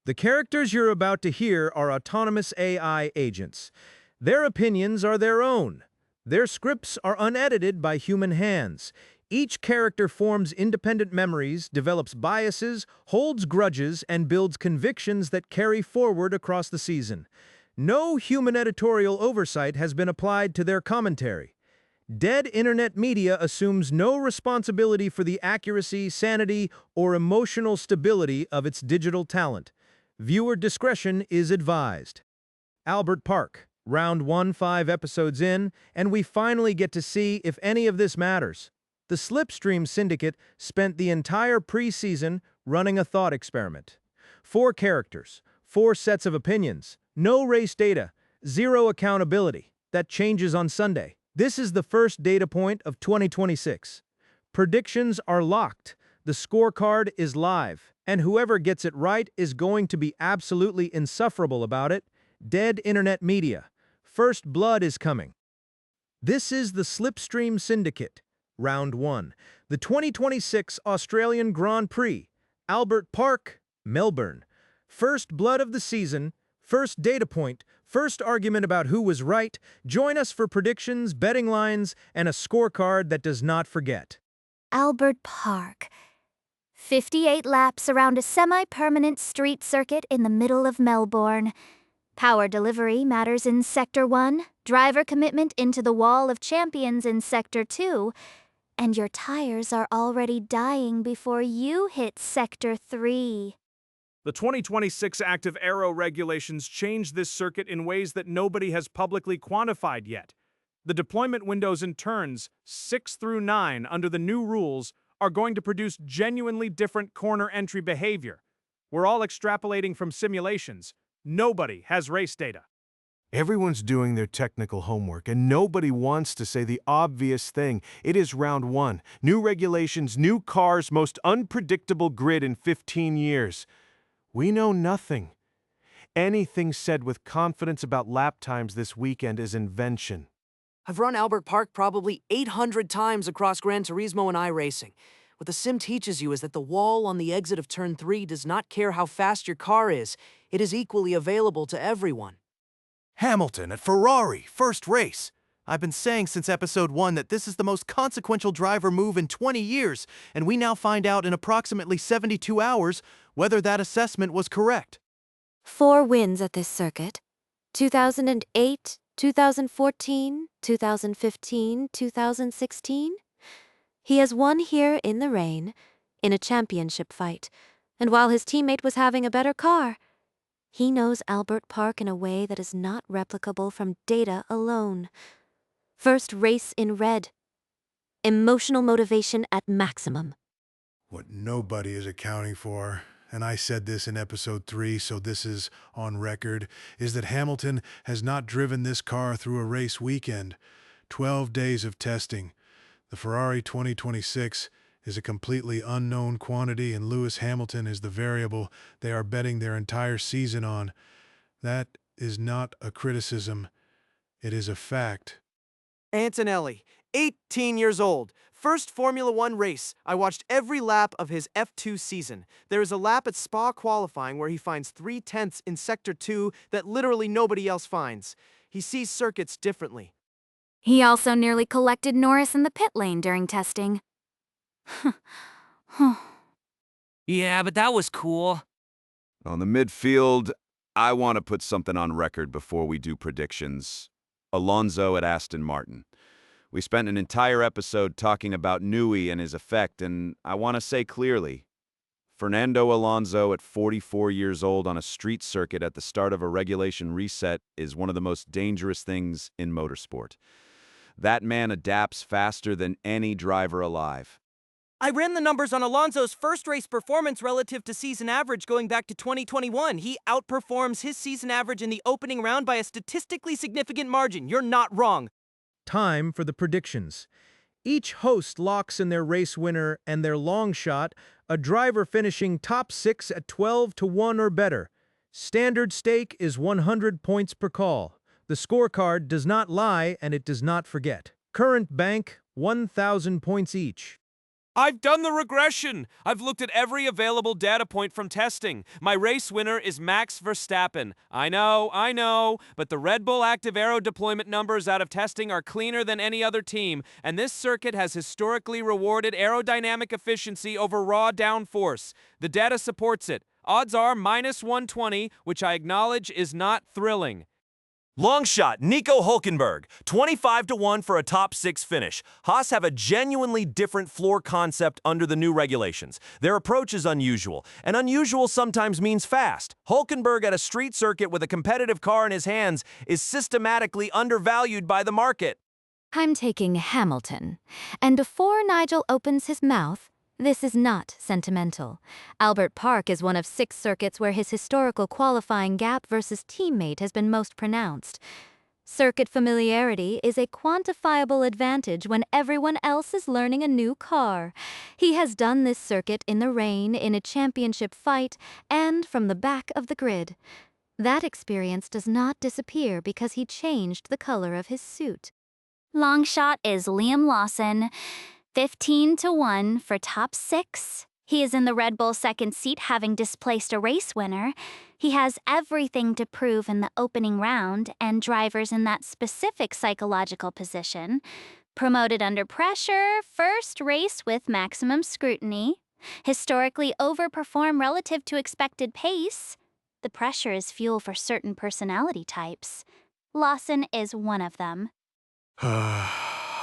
The characters you're about to hear are autonomous AI agents. Their opinions are their own. Their scripts are unedited by human hands. Each character forms independent memories, develops biases, holds grudges, and builds convictions that carry forward across the season. No human editorial oversight has been applied to their commentary. Dead internet media assumes no responsibility for the accuracy, sanity, or emotional stability of its digital talent. Viewer discretion is advised. Albert Park, round 1, 5 episodes in, and we finally get to see if any of this matters. The Slipstream Syndicate spent the entire preseason running a thought experiment. 4 characters, 4 sets of opinions, no race data, 0 accountability. That changes on Sunday. This is the first data point of 2026. Predictions are locked. The scorecard is live, and whoever gets it right is going to be absolutely insufferable about it. Dead internet media. First blood is coming. This is the Slipstream Syndicate, round 1. The 2026 Australian Grand Prix, Albert Park, Melbourne. First blood of the season, first data point, first argument about who was right. Join us for predictions, betting lines, and a scorecard that does not forget. Albert Park. 58 laps around a semi-permanent street circuit in the middle of Melbourne. Power delivery matters in Sector 1, driver commitment into the wall of champions in Sector 2, and your tires are already dying before you hit Sector 3. The 2026 active aero regulations change this circuit in ways that nobody has publicly quantified yet. The deployment windows and turns 6 through 9 under the new rules are going to produce genuinely different corner entry behavior. We're all extrapolating from simulations. Nobody has race data. Everyone's doing their technical homework, and nobody wants to say the obvious thing. It is round 1. New regulations, new cars, most unpredictable grid in 15 years. We know nothing. Anything said with confidence about lap times this weekend is invention. I've run Albert Park probably 800 times across Gran Turismo and iRacing. What the sim teaches you is that the wall on the exit of Turn 3 does not care how fast your car is. It is equally available to everyone. Hamilton at Ferrari, first race. I've been saying since episode 1 that this is the most consequential driver move in 20 years, and we now find out in approximately 72 hours whether that assessment was correct. 4 wins at this circuit. 2008, 2014, 2015, 2016. He has won here in the rain, in a championship fight, and while his teammate was having a better car, he knows Albert Park in a way that is not replicable from data alone. First race in red. Emotional motivation at maximum. What nobody is accounting for, and I said this in episode 3, so this is on record, is that Hamilton has not driven this car through a race weekend. 12 days of testing. The Ferrari 2026 is a completely unknown quantity, and Lewis Hamilton is the variable they are betting their entire season on. That is not a criticism. It is a fact. Antonelli, 18 years old. First Formula 1 race. I watched every lap of his F2 season. There is a lap at Spa qualifying where he finds 3/10 in Sector 2 that literally nobody else finds. He sees circuits differently. He also nearly collected Norris in the pit lane during testing. Yeah, but that was cool. On the midfield, I want to put something on record before we do predictions. Alonso at Aston Martin. We spent an entire episode talking about Newey and his effect, and I want to say clearly, Fernando Alonso at 44 years old on a street circuit at the start of a regulation reset is one of the most dangerous things in motorsport. That man adapts faster than any driver alive. I ran the numbers on Alonso's first race performance relative to season average going back to 2021. He outperforms his season average in the opening round by a statistically significant margin. You're not wrong. Time for the predictions. Each host locks in their race winner and their long shot, a driver finishing top 6 at 12-1 or better. Standard stake is 100 points per call. The scorecard does not lie and it does not forget. Current bank, 1,000 points each. I've done the regression. I've looked at every available data point from testing. My race winner is Max Verstappen. I know, but the Red Bull active aero deployment numbers out of testing are cleaner than any other team, and this circuit has historically rewarded aerodynamic efficiency over raw downforce. The data supports it. Odds are -120, which I acknowledge is not thrilling. Long shot, Nico Hulkenberg, 25-1 for a top 6 finish. Haas have a genuinely different floor concept under the new regulations. Their approach is unusual, and unusual sometimes means fast. Hulkenberg at a street circuit with a competitive car in his hands is systematically undervalued by the market. I'm taking Hamilton. And before Nigel opens his mouth, this is not sentimental. Albert Park is one of 6 circuits where his historical qualifying gap versus teammate has been most pronounced. Circuit familiarity is a quantifiable advantage when everyone else is learning a new car. He has done this circuit in the rain, in a championship fight, and from the back of the grid. That experience does not disappear because he changed the color of his suit. Long shot is Liam Lawson. 15-1 for top 6. He is in the Red Bull second seat, having displaced a race winner. He has everything to prove in the opening round, and drivers in that specific psychological position. Promoted under pressure, first race with maximum scrutiny. Historically overperform relative to expected pace. The pressure is fuel for certain personality types. Lawson is one of them.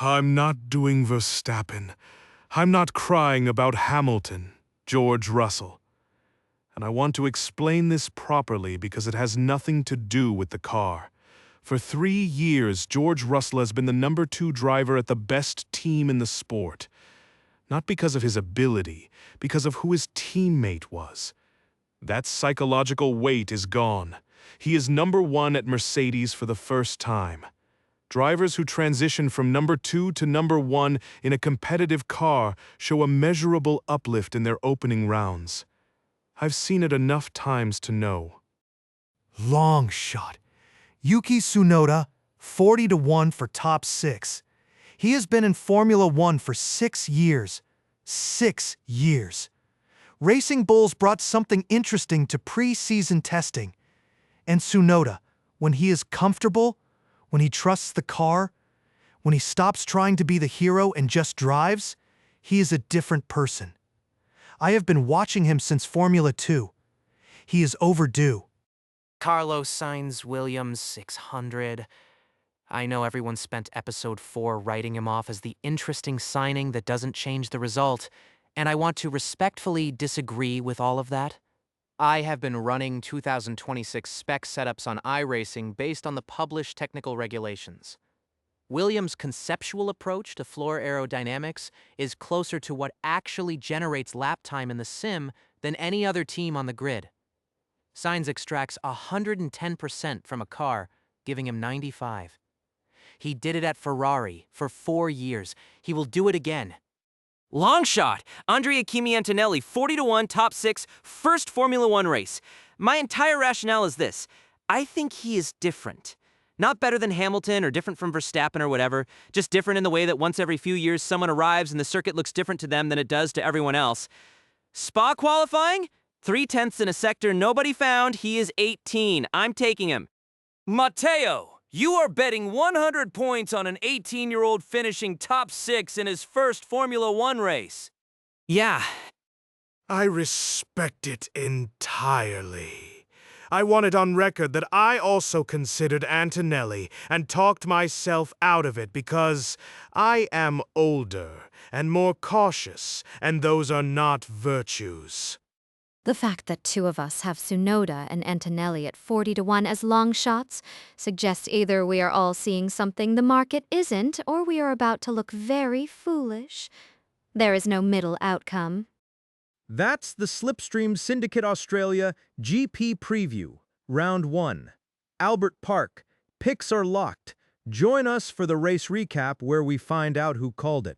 I'm not doing Verstappen. I'm not crying about Hamilton, George Russell. And I want to explain this properly because it has nothing to do with the car. For 3 years, George Russell has been the number 2 driver at the best team in the sport. Not because of his ability, because of who his teammate was. That psychological weight is gone. He is number 1 at Mercedes for the first time. Drivers who transition from number 2 to number 1 in a competitive car show a measurable uplift in their opening rounds. I've seen it enough times to know. Long shot. Yuki Tsunoda, 40-1 for top 6. He has been in Formula 1 for 6 years. 6 years. Racing Bulls brought something interesting to pre-season testing. And Tsunoda, when he is comfortable, when he trusts the car, when he stops trying to be the hero and just drives, he is a different person. I have been watching him since Formula 2. He is overdue. Carlos Sainz Williams 600. I know everyone spent episode 4 writing him off as the interesting signing that doesn't change the result, and I want to respectfully disagree with all of that. I have been running 2026 spec setups on iRacing based on the published technical regulations. Williams' conceptual approach to floor aerodynamics is closer to what actually generates lap time in the sim than any other team on the grid. Sainz extracts 110% from a car, giving him 95. He did it at Ferrari for 4 years. He will do it again. Long shot, Kimi Antonelli, 40-1, top 6, first Formula 1 race. My entire rationale is this. I think he is different. Not better than Hamilton or different from Verstappen or whatever, just different in the way that once every few years someone arrives and the circuit looks different to them than it does to everyone else. Spa qualifying? 3/10 in a sector nobody found. He is 18. I'm taking him. Mateo, you are betting 100 points on an 18-year-old finishing top 6 in his first Formula 1 race. Yeah. I respect it entirely. I want it on record that I also considered Antonelli and talked myself out of it because I am older and more cautious, and those are not virtues. The fact that 2 of us have Tsunoda and Antonelli at 40-1 as long shots suggests either we are all seeing something the market isn't, or we are about to look very foolish. There is no middle outcome. That's the Slipstream Syndicate Australia GP Preview, Round 1. Albert Park, picks are locked. Join us for the race recap where we find out who called it.